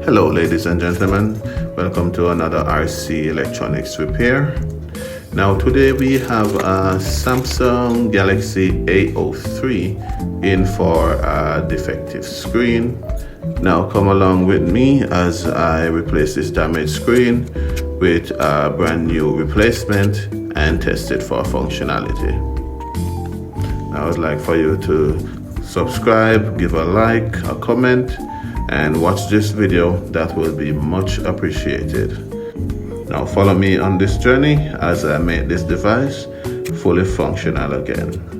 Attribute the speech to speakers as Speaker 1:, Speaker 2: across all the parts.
Speaker 1: Hello ladies and gentlemen, welcome to another RC Electronics repair. Now today we have a Samsung Galaxy A03 in for a defective screen. Now come along with me as I replace this damaged screen with a brand new replacement and test it for functionality. I would like for you to subscribe, give a like, a comment, and watch this video. That will be much appreciated. Now follow me on this journey as I make this device fully functional again.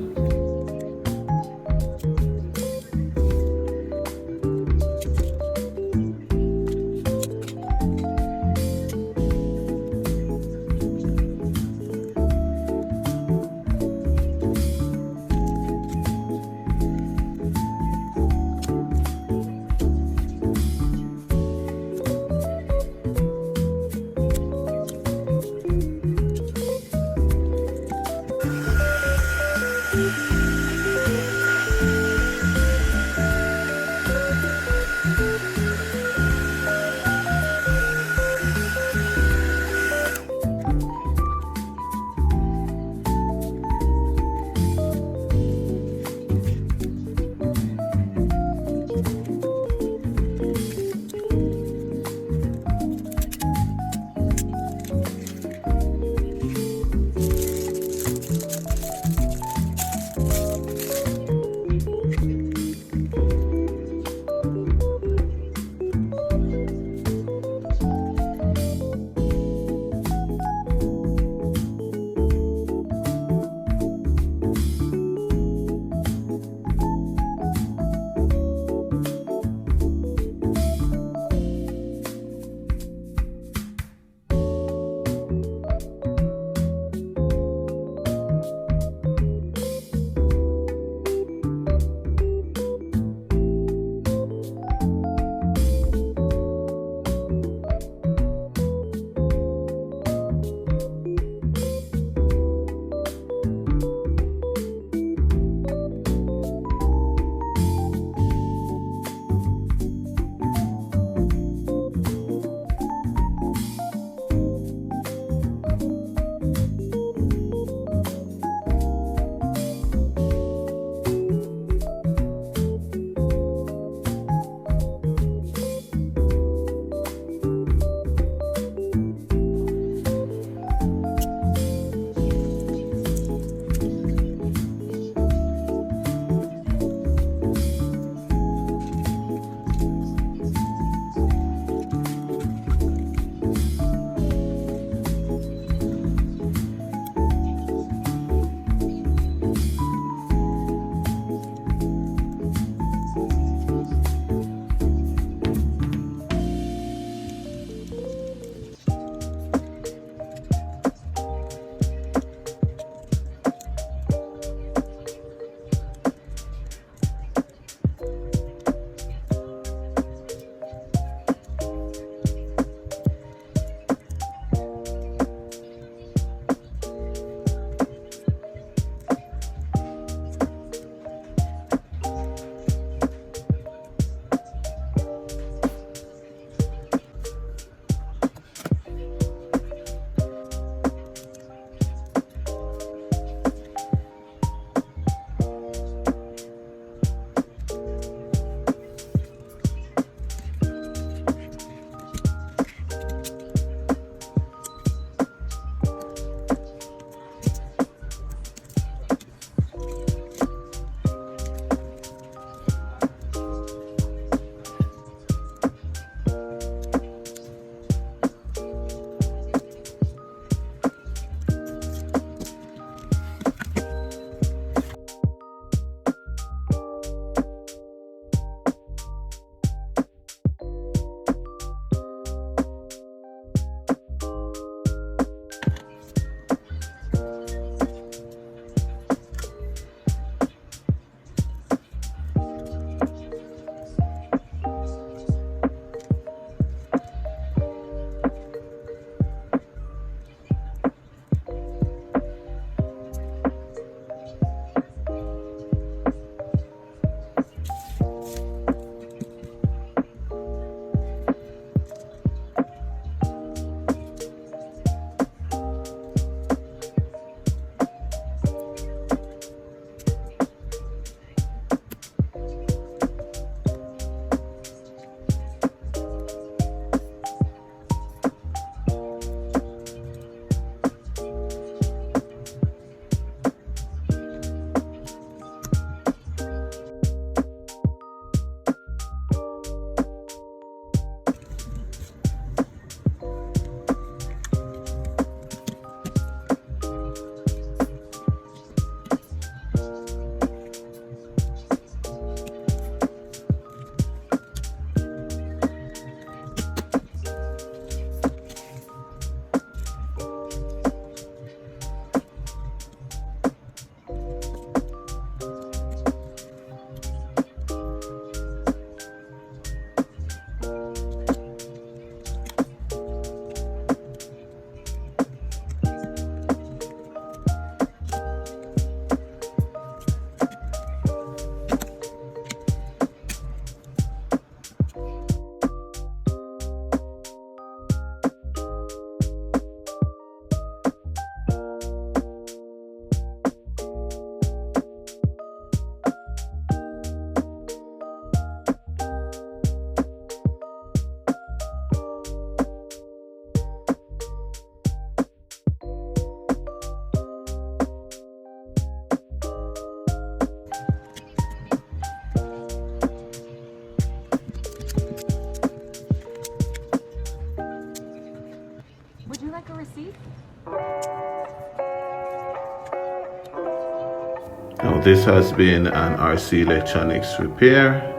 Speaker 1: Now this has been an RC Electronics repair.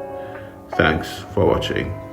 Speaker 1: Thanks for watching.